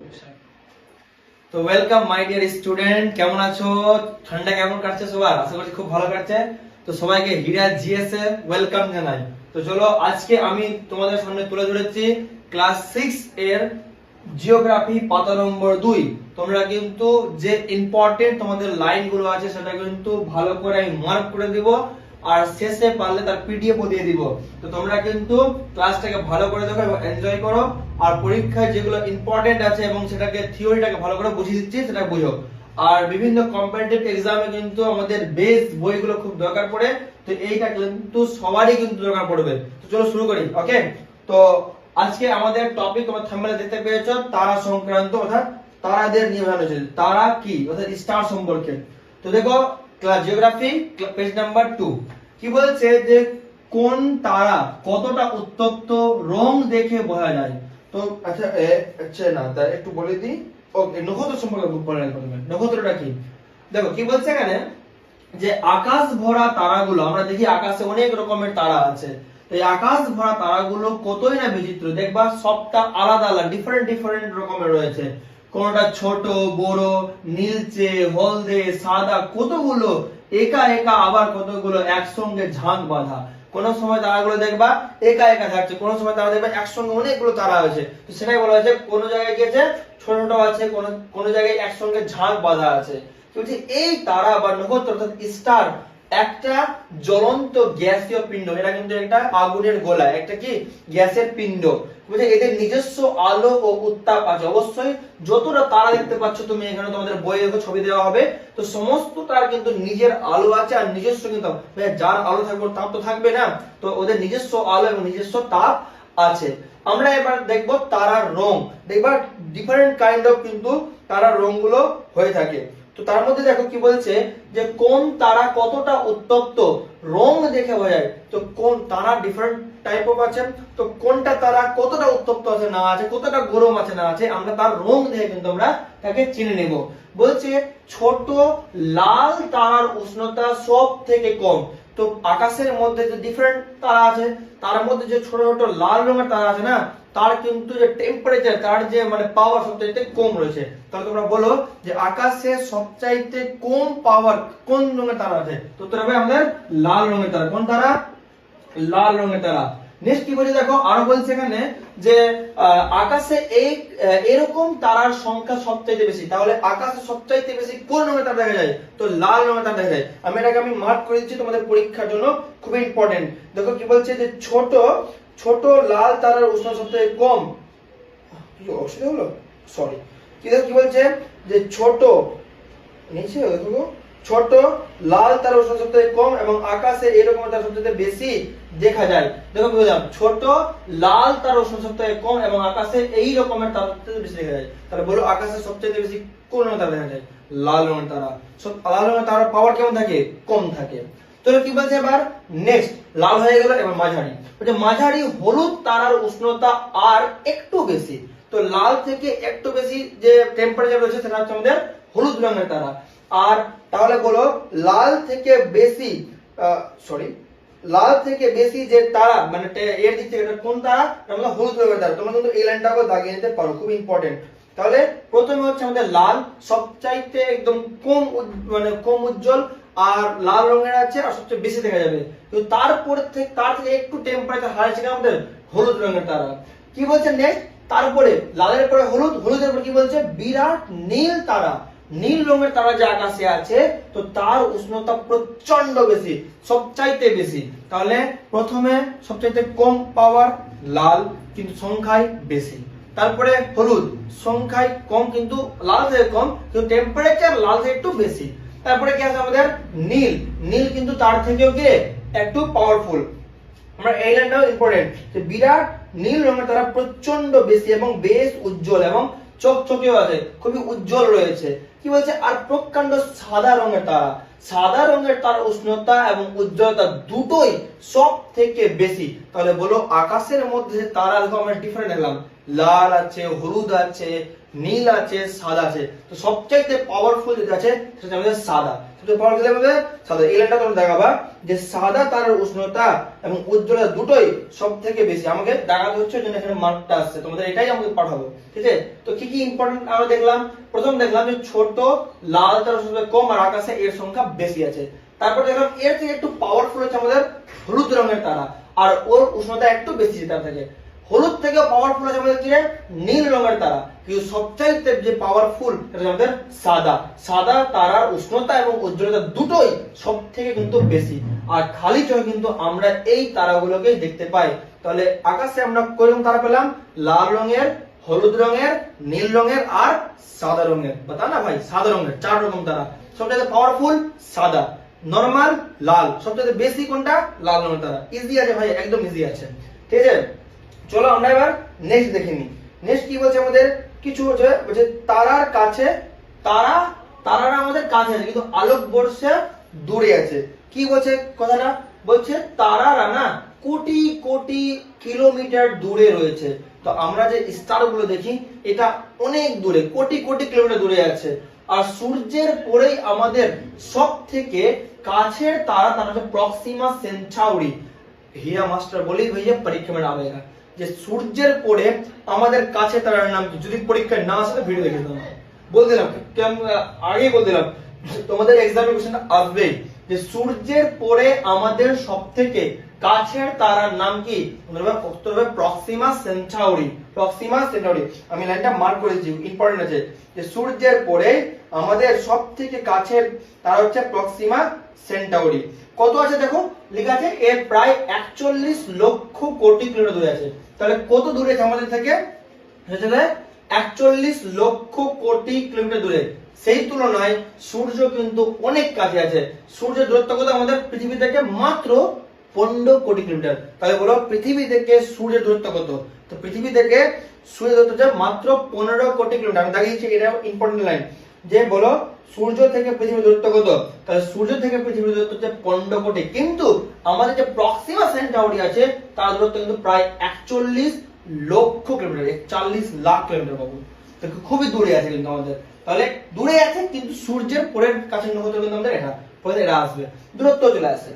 তো welcome my dear student, কেমন আছো? ঠান্ডা কেমন কাটছে সবার? আশা করি খুব ভালো কাটছে। তো সবাইকে হীরা জিএস এ ওয়েলকাম জানাই। তো চলো আজকে আমি তোমাদের সামনে তুলে ধরেছি ক্লাস 6 এর জিওগ্রাফি পাতা নম্বর 2। তোমরা কিন্তু যে ইম্পর্টেন্ট তোমাদের লাইনগুলো আছে সেটা কিন্তু ভালো করে আমি মার্ক করে দিব, আর শেষে পারলে তার পিডিএফ ও দিয়ে দিব। তো তোমরা কিন্তু ক্লাসটাকে ভালো করে দেখো এবং এনজয় করো, আর পরীক্ষায় যেগুলো ইম্পর্টেন্ট আছে এবং সেটাকে থিওরিটাকে ভালো করে বুঝিয়ে দিচ্ছি সেটা বুঝো। আর বিভিন্ন কম্পিটিটিভ এক্সামে কিন্তু আমাদের বেস বইগুলো খুব দরকার পড়ে, তো এইটা কিন্তু সবারই কিন্তু দরকার পড়বে। তো চলো শুরু করি। ওকে, তো আজকে আমাদের টপিক তোমরা থাম্বনেলে দেখতে পেয়েছো, তারা সংক্রান্ত অর্থাৎ তারাদের নিয়ে ভালো হচ্ছে। তারা কি অর্থাৎ স্টার সম্পর্কে। তো দেখো ক্লাস জিওগ্রাফি পেজ নাম্বার 2 কি বলছে যে কোন তারা কতটা উত্তপ্ত রং দেখে বোঝা যায়। তো আচ্ছা না তার একটু বলে দিই। ওকে, নক্ষত্র সম্পর্কে বলে রাখবো। নক্ষত্রটা কি দেখো কি বলছে এখানে, যে আকাশ ভরা তারাগুলো, আমরা দেখি আকাশে অনেক রকমের তারা আছে। এই আকাশ ভরা তারাগুলো কতই না বিচিত্র, দেখবা সবটা আলাদা আলাদা ডিফারেন্ট ডিফারেন্ট রকমের রয়েছে। কোনটা ছোট বড়, নীলচে হলদে সাদা, কতগুলো একা একা, আবার কতগুলো একসঙ্গে ঝাঁক বাঁধা। কোন সময় তারাগুলো দেখবা একা একা থাকছে, কোন সময় তারা দেখবা একসঙ্গে অনেকগুলো তারা আছে। তো সেটাই বলা হয়েছে কোন জায়গায় কি আছে ছোট ছোট আছে, কোন জায়গায় একসঙ্গে ঝাঁক বাঁধা আছে। বলছে এই তারা বা নক্ষত্র অর্থাৎ স্টার একটা জ্বলন্ত গ্যাসীয় পিণ্ড। এটা কিন্তু একটা আগুনের গোলা, একটা কি গ্যাসের পিণ্ড। বলছে এদের নিজস্ব আলো ও উত্তাপ আছে। অবশ্যই যতটা তারা দেখতে পাচ্ছ তুমি এখানে, তোমাদের বইয়ে ছবি দেওয়া হবে, তো সমস্ত তার কিন্তু নিজের আলো আছে আর নিজস্ব কিন্তু যার আলো থাকবে তাপ তো থাকবে না, তো ওদের নিজস্ব আলো এবং নিজস্ব তাপ আছে। আমরা এবার দেখব তারার রং। দেখবা ডিফারেন্ট কাইন্ড অফ কিন্তু তারার রংগুলো হয়ে থাকে। তো তার মধ্যে দেখো কি বলছে যে কোন তারা কতটা উত্তপ্ত রং দেখে বোঝায়। তো কোন তারা ডিফারেন্ট টাইপ অফ আছে, তো কোনটা তারা কতটা উত্তপ্ত আছে না আছে, কতটা গরম আছে না আছে, আমরা তার রং দেখে কিন্তু আমরা তাকে চিনে নেব। বলছে ছোট লাল তারার উষ্ণতা সব থেকে কম। তো আকাশের মধ্যে যে ডিফারেন্ট তারা আছে তার মধ্যে যে ছোট ছোট লাল রঙের তারা আছে না, তার কিন্তু যে টেম্পারেচার, তার যে মানে পাওয়ার সবচাইতে কম রয়েছে। তাহলে তোমরা বলো যে আকাশে সবচাইতে কম পাওয়ার কোন রঙের তারা আছে? তো উত্তর হবে আমাদের লাল রঙের তারা। কোন তারা? লাল রঙের তারা। নেক্সট কি বলছে দেখো, আরো বলছে এখানে যে আকাশে এরকম তারার সংখ্যা সবচাইতে বেশি। তাহলে আকাশে সবচাইতে বেশি কোন রঙের তারা দেখা যায়? তো লাল রঙের তারা দেখা যায়। আমি মার্ক করে দিচ্ছি তোমাদের পরীক্ষার জন্য, খুবই ইম্পর্টেন্ট। দেখো কি বলছে যে ছোট ছোট লাল তারার উষ্ণতা সবথেকে কম। কি অসুবিধা হলো? সরি। কি বলছে যে ছোট নিচে দেখো ছোট লাল তারা উষ্ণতা সবথেকে কম এবং আকাশে এরকম তারা সবচেয়ে বেশি দেখা যায়। দেখো বুঝলাম, ছোট লাল তারা উষ্ণতা সবথেকে কম এবং আকাশে এই রকমের তারা সবচেয়ে বেশি দেখা যায়। তাহলে বলো আকাশে সবচেয়ে বেশি কোন রঙের তারা দেখা যায়? লাল রঙের তারা। সব লাল রঙের তারার পাওয়ার কেমন থাকে? কম থাকে। তো কি বলছে এবার নেক্সট, লাল হয়ে গেল, এবার মাঝারি। বলছে মাঝারি হলুদ তারার উষ্ণতা আর একটু বেশি। তো লাল থেকে একটু বেশি যে টেম্পারেচার রয়েছে সেটা হচ্ছে আমাদের হলুদ রঙের তারা। আর তাহলে বলো লাল থেকে বেশি লাল থেকে বেশি যে তারা মানে এর দিক থেকে এটা কোন তারা? আমরা হলুদ রঙের তারা। তোমরা কিন্তু এই লাইনটাকে দাগিয়ে নিতে পারো, খুব ইম্পর্টেন্ট। তাহলে প্রথমে হচ্ছে আমাদের লাল সবচাইতে একদম কম মানে কম উজ্জ্বল আর লাল রঙের আছে আর সবচেয়ে বেশি দেখা যাবে। তো তারপর থেকে তার থেকে একটু টেম্পারেচার হাই আছে আমাদের হলুদ রঙের তারা। কি বলছে নেক্সট, তারপরে লালের পরে হলুদ, হলুদের পর কি বলছে বিরাট নীল তারা। নীল রঙের তারা যে আকাশে আছে, তো তার উষ্ণতা প্রচন্ড বেশি, সবচাইতে বেশি। তাহলে প্রথমে সবচাইতে কম পাওয়ার লাল, কিন্তু সংখ্যায় বেশি। তারপরে হলুদ সংখ্যায় কম কিন্তু লাল থেকে কম, কিন্তু টেম্পারেচার লাল থেকে একটু বেশি। তারপরে কি আছে আমাদের নীল। নীল কিন্তু তার থেকেও কি একটু পাওয়ারফুল। আমরা এই লাইনটাও ইম্পর্টেন্ট যে বিরাট নীল রঙের তারা প্রচন্ড বেশি এবং বেশ উজ্জ্বল এবং চকচকেও আছে, খুবই উজ্জ্বল রয়েছে। কি বলছে আর প্রকাণ্ড সাদা রঙের তারা। সাদা রঙের তার উষ্ণতা এবং উজ্জ্বলতা দুটোই সব থেকে বেশি। তাহলে বলো আকাশের মধ্যে তারা আমরা ডিফারেন্ট দেখলাম, লাল আছে, হলুদ আছে, নীল আছে, সাদা আছে। তো সবচাইতে পাওয়ারফুল যেটা আছে সেটা আমাদের সাদা। সবচেয়ে পাওয়ারফুল আমাদের সাদা। এই লাইনটা তোমরা দেখাবা যে সাদা তারার উষ্ণতা এবং উজ্জ্বলতা দুটোই সবথেকে বেশি। আমাকে দেখাতে হচ্ছে জন্য এখানে মার্কটা আসছে, তোমাদের এটাই আমাকে পাঠাবো, ঠিক আছে? তো কি কি ইম্পর্টেন্ট আমরা দেখলাম? প্রথম দেখলাম যে ছোট লাল তারার উষ্ণতা কম আর আকাশে এর সংখ্যা বেশি আছে। তারপর দেখলাম এর থেকে একটু পাওয়ারফুল হচ্ছে আমাদের হলুদ রঙের তারা, আর ওর উষ্ণতা একটু বেশি তার থেকে। হলুদ থেকে পাওয়ারফুল আছে আমাদের কি নীল রঙের তারা, কিন্তু সবচাইতে যে পাওয়ারফুল এটা আমাদের সাদা। সাদা তারার উষ্ণতা এবং উজ্জ্বলতা দুটোই সব থেকে কিন্তু বেশি। আর খালি চোখে কিন্তু আমরা এই তারাগুলোকে দেখতে পাই। তাহলে আকাশে আমরা কোন তারা পেলাম? লাল রঙের, হলুদ রঙের, নীল রঙের আর সাদা রঙের। বাতা না ভাই, সাদা রঙের 4 রকম তারা। সবচেয়ে পাওয়ারফুল সাদা, নরমাল লাল, সবচেয়ে বেশি কোনটা? লাল রঙের তারা। ইজি আছে ভাই, একদম ইজি আছে, ঠিক আছে? চলো আমরা এবার নেক্সট দেখে নিই। নেক্সট কি বলছে আমাদের? কিছু বলছে তারার কাছে, তারারা আমাদের কাছে আছে কিন্তু আলোক বর্ষে দূরে আছে। কি বলছে কথাটা? বলছে তারারা না কোটি কোটি কিলোমিটার দূরে রয়েছে। তো আমরা যে স্টার গুলো দেখি এটা অনেক দূরে, কোটি কোটি কিলোমিটার দূরে আছে। আর সূর্যের পরেই আমাদের সব থেকে কাছের তারা হচ্ছে প্রক্সিমা সেন্টাউরি। হিয়া মাস্টার বলেই ভাইয়া পরীক্ষা में आवेगा যে সূর্যের পরে আমাদের কাছে তারার নাম কি? যদি পরীক্ষায় না আসে ভিডিও দেখে দাও, বল দিলাম, আগেই বল দিলাম তোমাদের এক্সামে কোশ্চেনটা আসবে যে সূর্যের পরে আমাদের সবথেকে কাছের তারার নাম কি? উত্তর হবে প্রক্সিমা সেন্টাউরি। প্রক্সিমা সেন্টাউরি, আমি লাইনটা মার্ক করেছি, ইম্পর্টেন্ট আছে যে সূর্যের পরে আমাদের সবথেকে কাছের তারা হচ্ছে প্রক্সিমা সেন্টাউরি। কত আছে দেখো লেখা আছে, এর প্রায় 41 লক্ষ কোটি কিলোমিটার দূরে আছে। তাহলে কত দূরে আছে আমাদের থেকে? সেটা 41 লক্ষ কোটি কিলোমিটার দূরে। সেই তুলনায় সূর্য কিন্তু অনেক কাছে আছে। সূর্যের দূরত্ব কত আমাদের পৃথিবী থেকে? মাত্র 15 কোটি কিলোমিটার। তাহলে বলো পৃথিবী থেকে সূর্যের দূরত্ব কত? তো পৃথিবী থেকে সূর্যের দূরত্ব হচ্ছে মাত্র 15 কোটি কিলোমিটার। আমি দেখিয়েছি, এটা ইম্পর্টেন্ট লাইন যে বলো সূর্য থেকে পৃথিবীর দূরত্ব কত? তাহলে সূর্য থেকে পৃথিবীর দূরত্ব হচ্ছে 15 কোটি, কিন্তু আমাদের যে প্রক্সিমা সেন্টাউরি আছে তার দূরত্ব কিন্তু প্রায় 41 লক্ষ কিলোমিটার, 41 লাখ কিলোমিটার বাবু। তো খুবই দূরে আছে কিন্তু আমাদের। তাহলে দূরে আছে কিন্তু সূর্যের পরের কাছে নক্ষত্র কিন্তু আমাদের এটা, পরে এটা আসবে, দূরত্ব চলে আসে।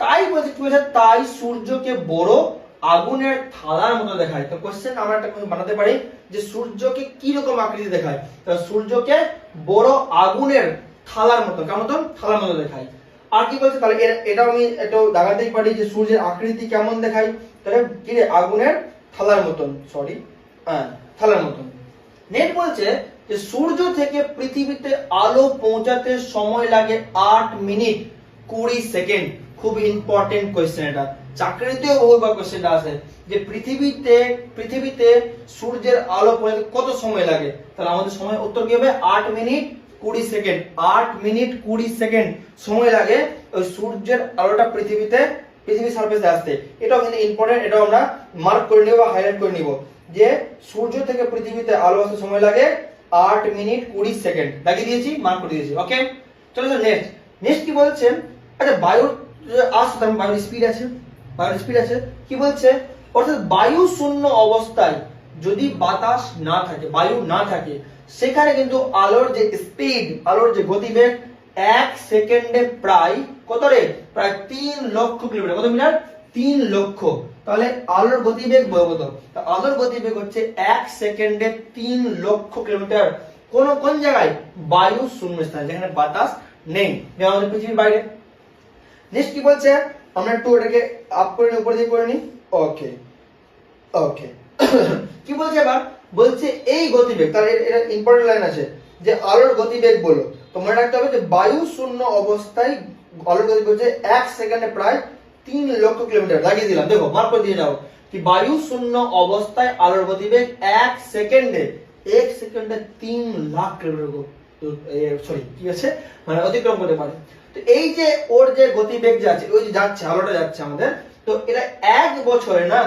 তাই বলছে কি বলছে, তাই সূর্যকে বড় আগুনের থালার মতো দেখায়। তো কোশ্চেন আমরা একটা কোশ্চেন বানাতে পারি যে সূর্যকে কি রকম আকৃতি দেখায়? তো সূর্যকে বড় আগুনের থালার মতো, কেমন মতন? থালার মতো দেখায়। আর কি বলছে? তাহলে এটা আমি একটু দেখাতেই পারি যে সূর্যের আকৃতি কেমন দেখায়। তাহলে কি রে? আগুনের থালার মতন, সরি হ্যাঁ থালার মতন। নেট বলছে যে সূর্য থেকে পৃথিবীতে আলো পৌঁছাতে সময় লাগে 8 মিনিট 20 সেকেন্ড। খুব ইম্পর্টেন্ট কোশ্চেন এটা, চাকরিতেও বহুবার কোশ্চেনটা আসে যে পৃথিবীতে সূর্যের আলো পৌঁছাতে কত সময় লাগে? তাহলে আমাদের সময় উত্তর কি হবে? 8 মিনিট 20 সেকেন্ড। 8 মিনিট 20 সেকেন্ড সময় লাগে ওই সূর্যের আলোটা পৃথিবীর সারফেসে আসতে। এটাও কিন্তু ইম্পর্টেন্ট, এটাও আমরা মার্ক করে নিব বা হাইলাইট করে নিব যে সূর্য থেকে পৃথিবীতে আলো আসতে সময় লাগে 8 মিনিট 20 সেকেন্ড। লাগিয়ে দিয়েছি, মার্ক করে দিয়েছি। ওকে, চলো নেক্সট কি বলছেন? আচ্ছা বায়ুর আসতাম, বায়ুর স্পিড আছে কি বলছে? অর্থাৎ বায়ু শূন্য অবস্থায় যদি বাতাস না থাকে, বায়ু না থাকে, সেখানে কিন্তু আলোর যে স্পিড, আলোর যে গতিবেগ 1 সেকেন্ডে প্রায় কত রে? প্রায় 3 লক্ষ কিলোমিটার। কত মিটার? 3 লক্ষ। তাহলে আলোর গতিবেগ কত? আলোর গতিবেগ হচ্ছে 1 সেকেন্ডে 3 লক্ষ কিলোমিটার। কোন জায়গায়? বায়ু শূন্য স্থানে, যেখানে বাতাস নেই, যেমন আমাদের পৃথিবীর বাইরে। নেক্সট কি বলছে? আমরা একটু এটাকে আপ করে নিই, উপর দিকে করে নিই। ওকে কি বলছে এবার? বলছে এই গতিবেগ, তার এটা ইম্পর্টেন্ট লাইন আছে যে আলোর গতিবেগ বলো। তো মনে রাখতে হবে যে বায়ু শূন্য অবস্থায় আলোর গতিবেগ হচ্ছে 1 সেকেন্ডে প্রায় 3 লক্ষ কিলোমিটার। লাগিয়ে দিলাম, দেখো মার্ক করে দিয়ে যাও কি বায়ু শূন্য অবস্থায় আলোর গতিবেগ 1 সেকেন্ডে 3 লাখ কিলোমিটার, সরি কি আছে মানে অতিক্রম করতে পারে। তো এই যে ওর যে গতিবেগ যাচ্ছে, ওই যে যাচ্ছে আলোটা যাচ্ছে আমাদের, তো এটা 1 বছরে না,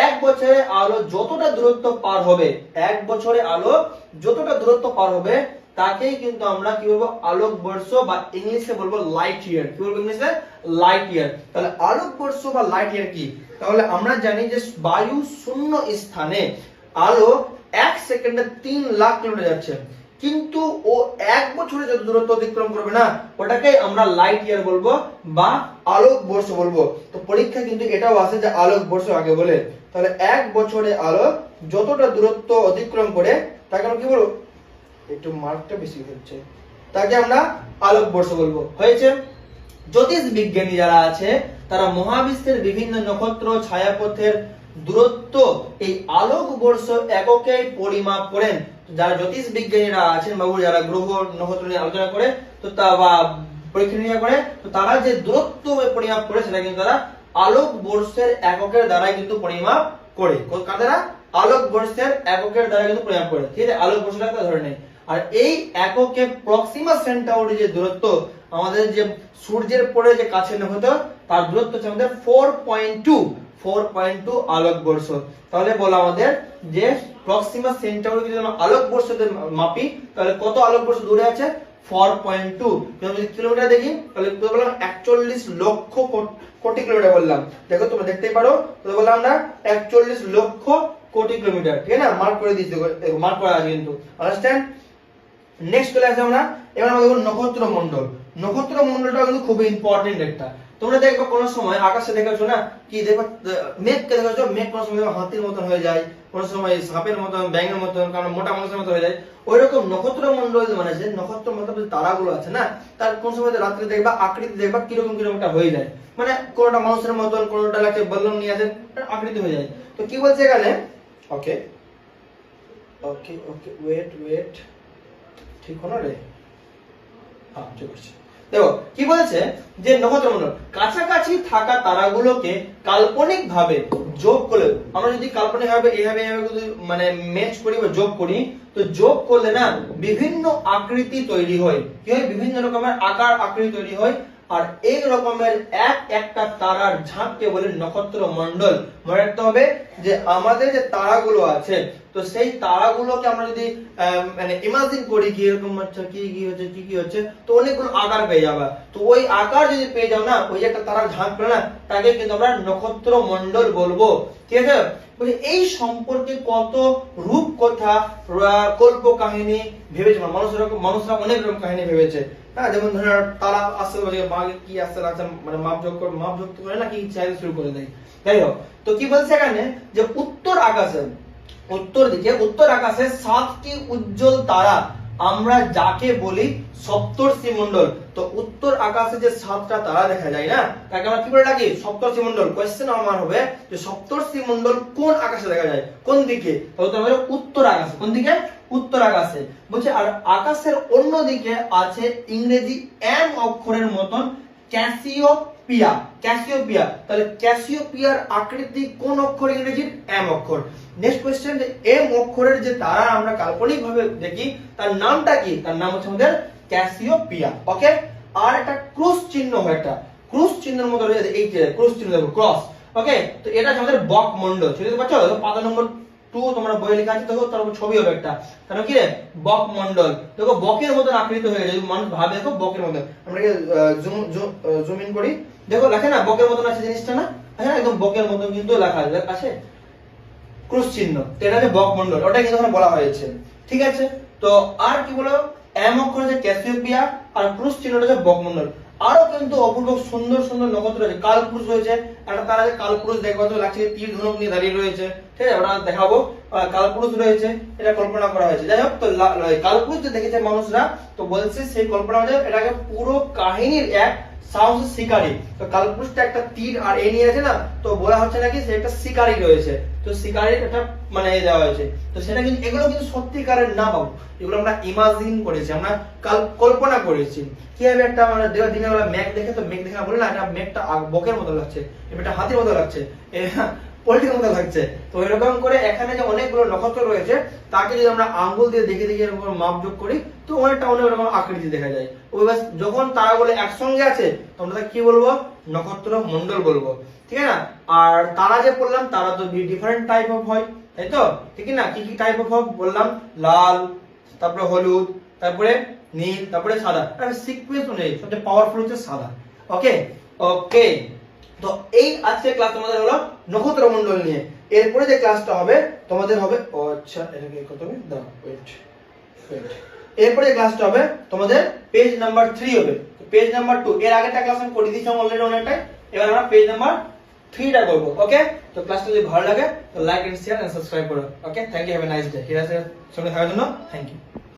1 বছরে আলো যতটা দূরত্ব পার হবে, 1 বছরে আলো যতটা দূরত্ব পার হবে তাকেই কিন্তু আমরা কি বলবো? আলোক বর্ষ, বা ইংলিশে বলবো লাইট ইয়ার। কি বলবো ইংলিশে? Light year. তাহলে আলোক বর্ষ বা লাইট ইয়ার কি? তাহলে আমরা জানি যে বায়ু শূন্য স্থানে আলো 1 সেকেন্ডে 3 লাখ কিলোমিটার যাচ্ছে, কিন্তু ও 1 বছরে যত দূরত্ব অতিক্রম করবে না ওটাকে আমরা লাইট ইয়ার বলবো বা আলোক বর্ষ বলবো। তো পরীক্ষা কিন্তু এটাও আসে যে আলোক বর্ষ আগে বলে, তাহলে 1 বছরে আলো যতটা দূরত্ব অতিক্রম করে তাকে আমরা কি বলবো, একটু মার্কটা বেশি হচ্ছে, তাকে আমরা আলোক বর্ষ বলবো। হয়েছে? জ্যোতিষ বিজ্ঞানী যারা আছে তারা মহাবিশ্বের বিভিন্ন নক্ষত্র ছায়াপথের দূরত্ব এই আলোক বর্ষ এককে পরিমাপ করেন। যারা জ্যোতিষ বিজ্ঞানীরা আছেন বাবু, যারা গ্রহ নক্ষত্র নিয়ে আলোচনা করে তো তা বা পরীক্ষা নিরীক্ষা করে, তো তারা যে দূরত্ব পরিমাপ করে সেটা কিন্তু তারা আলোক বর্ষের এককের দ্বারাই কিন্তু পরিমাপ করে। কার দ্বারা? আলোক বর্ষের এককের দ্বারা কিন্তু পরিমাপ করে। ঠিক আছে, আলোক বর্ষটা একটা ধরে নেই। আর এই এককে প্রক্সিমা সেন্টাউরি যে দূরত্ব, আমাদের যে সূর্যের পরে যে কাছে নক্ষত্র তার দূরত্ব হচ্ছে আমাদের 4.2 আলোক বর্ষ। তাহলে বলো আমাদের যে প্রক্সিমা সেন্টাউরি যদি আমরা আলোক বর্ষতে মাপি তাহলে কত আলোক বর্ষ দূরে আছে? 4.2। যদি কিলোমিটার দেখি তাহলে বললাম 41 লক্ষ কোটি কিলোমিটার বললাম। দেখো তোমরা দেখতেই পারো, তো বললাম আমরা 41 লক্ষ কোটি কিলোমিটার। ঠিক আছে না, মার্ক করে দিয়েছি, মার্ক করা আছে কিন্তু। আন্ডারস্ট্যান্ড? নেক্সট চলে আসে আমরা এবার আমরা দেখব নক্ষত্র মণ্ডল। নক্ষত্র মণ্ডলটা কিন্তু খুব ইম্পর্টেন্ট একটা। তোমরা দেখবে কোন সময় আকাশে দেখেছো না, কি দেখবে মেঘকে দেখেছো, মেঘ কোন সময় হাতির মতন হয়ে যায়, কোন সময় সাপের মতন, ব্যাঙের মতন, কারণ মোটা মানুষের মতো হয়ে যায়। ওইরকম নক্ষত্র মণ্ডল মানে যে নক্ষত্র মণ্ডল তারাগুলো আছে না, তার কোন সময় রাত্রে দেখবা আকৃতি দেখবা কিরকম কিরকমটা হয়ে যায়, মানে কোনটা মানুষের মতন, কোনটা লাগছে বল্লম নিয়ে আছে, আকৃতি হয়ে যায়। তো কি বলছে এখানে, ওকে ওকে ওকে ওয়েট ঠিক হলো রে, হ্যাঁ ঠিক আছে। দেখো কি বলেছে যে নক্ষত্রমণ্ডল কাছাকাছি থাকা তারাগুলোকে কাল্পনিক ভাবে যোগ করলে, আমরা যদি কাল্পনিক ভাবে এইভাবে মানে ম্যাচ করি বা যোগ করি, তো যোগ করলে না বিভিন্ন আকৃতি তৈরি হয়। কি হয়? বিভিন্ন রকমের আকার আকৃতি তৈরি হয়। আর এই রকমের একটা তারার ঝাঁককে বলে নক্ষত্র মণ্ডল। মনে রাখতে হবে যে আমাদের যে তারাগুলো আছে, তো সেই তারাগুলোকে আমরা যদি মানে ইমাজিন করি কি এরকম হচ্ছে, কি হচ্ছে, তো অনেকগুলো আকার পেয়ে যাবে। তো ওই আকার যদি পেয়ে যাও না, ওই একটা তারার ঝাঁক পেলে না, তাকে কিন্তু আমরা নক্ষত্র মণ্ডল বলবো। ঠিক আছে? এই সম্পর্কে কত রূপ কথা, কল্প কাহিনী ভেবেছে মানুষরা অনেক রকম কাহিনী ভেবেছে। হ্যাঁ, যেমন ধরো তারা আসতে বাঘে কি আসতে লাগছে, মানে মাপযোগ করে না, কি চাইতে শুরু করে দেয়। যাই হোক, তো কি বলছে এখানে যে উত্তর আকাশে 7টি উজ্জ্বল তারা আমরা যাকে বলি সপ্তর্ষি মণ্ডল। তো উত্তর আকাশে যে 7টা তারা দেখা যায় না, তাকে আমরা কি বলে ডাকি? সপ্তর্ষি মণ্ডল। কোশ্চেন আমার হবে যে সপ্তর্ষি মণ্ডল কোন আকাশে দেখা যায়, কোন দিকে? তাহলে তোমার উত্তর আকাশে। কোন দিকে? উত্তর আকাশে। বলছে আর আকাশের অন্য দিকে আছে ইংরেজি এম অক্ষরের মতন ক্যাসিওপিয়া। তাহলে ক্যাসিওপিয়ার আকৃতি কোন অক্ষর? ইংরেজির এম অক্ষর। নেক্সট কোশ্চেন, যে এম অক্ষরের যে তারা আমরা কাল্পনিক ভাবে দেখি তার নামটা কি? তার নাম হচ্ছে আমাদের ক্যাসিওপিয়া। ওকে, আর একটা ক্রস চিহ্ন হয়, একটা ক্রস চিহ্নের মতো রয়েছে, এই যে ক্রস চিহ্ন দেখো, ক্রস। ওকে, তো এটা হচ্ছে আমাদের বক মণ্ডল। বুঝতে পারছো? পাতা নম্বর 2 তোমরা বই লেখা আছে, দেখো তার উপর ছবি হবে একটা, তাহলে কি রে? বক মণ্ডল। দেখো বকের মতন আকৃতি হয়ে গেছে, মানুষ ভাবে দেখো বকের মতন। আমরা জুম ইন করি, দেখো লেখে না বকের মতন আছে জিনিসটা না, হ্যাঁ একদম বকের মতন কিন্তু লেখা আছে ক্রস চিহ্ন। তো এটা হচ্ছে বক মণ্ডল, ওটা কিন্তু এখানে বলা হয়েছে। ঠিক আছে, তো আর কি বলো, এম অক্ষর হচ্ছে ক্যাসিওপিয়া আর ক্রস চিহ্নটা হচ্ছে বক মণ্ডল। আরো কিন্তু অপূর্ব সুন্দর সুন্দর নক্ষত্র রয়েছে। কালপুরুষ রয়েছে, একটা তারা আছে কালপুরুষ, দেখবা তো লাগছে তীর ধনুক নিয়ে দাঁড়িয়ে রয়েছে। ঠিক আছে, ওটা দেখাবো। কালপুরুষ রয়েছে, এটা কল্পনা করা হয়েছে। যাই হোক, তো কালপুরুষ যে দেখেছে মানুষরা, তো বলছে সেই কল্পনা হচ্ছে এটাকে পুরো কাহিনীর এক সাহসী শিকারী। তো কালপুরুষটা একটা তীর আর এ নিয়ে আছে না, তো বলা হচ্ছে নাকি সে একটা শিকারী রয়েছে। তো শিকারীর একটা মানে দেওয়া হয়েছে। তো সেটা কিন্তু এগুলো কিন্তু সত্যিকারের না বাবু, এগুলো আমরা ইমাজিন করেছি, আমরা কল্পনা করেছি। কিভাবে একটা আমরা দিনের বেলা মেঘ দেখে, তো মেঘ দেখে বলে না এটা মেঘটা বকের মতো লাগছে, এটা হাতির মতো লাগছে, পোল্ট্রির মতো লাগছে। তো এরকম করে এখানে যে অনেকগুলো নক্ষত্র রয়েছে, তাকে যদি আমরা আঙ্গুল দিয়ে দেখে এরকম মাপযোগ করি, তো অনেক রকম আকৃতি দেখা যায়। যখন তারাগুলো একসঙ্গে আছে তোমরা কি বলবো? নক্ষত্র মণ্ডল বলবো। ঠিক আছে না? আর তারা যে বললাম, তারা তো ডিফারেন্ট টাইপ অফ হয়, তাই তো? ঠিক না? কি কি টাইপ অফ বললাম? লাল, তারপরে হলুদ, তারপরে নীল, তারপরে সাদা। সিকোয়েন্স অনুযায়ী সবচেয়ে পাওয়ারফুল হচ্ছে সাদা। ওকে ওকে, তো এই আজকে ক্লাস তোমাদের হলো নক্ষত্র মণ্ডল নিয়ে। এরপরে যে ক্লাসটা হবে তোমাদের হবে, ও আচ্ছা এটাকে কত হবে, দাও ওয়েট ওয়েট, এরপরে যে ক্লাসটা হবে তোমাদের পেজ নাম্বার 3 হবে। পেজ নাম্বার 2 এর আগেরটা ক্লাস আমি করে দিয়েছিলাম অলরেডি অনেকটাই, এবার আমরা পেজ নাম্বার 3 টা করব। ওকে, তো ক্লাসটা যদি ভালো লাগে তো like and share and subscribe করো। Okay, thank you, have a nice day. হিরাজের সঙ্গে থাকার জন্য থ্যাংক ইউ।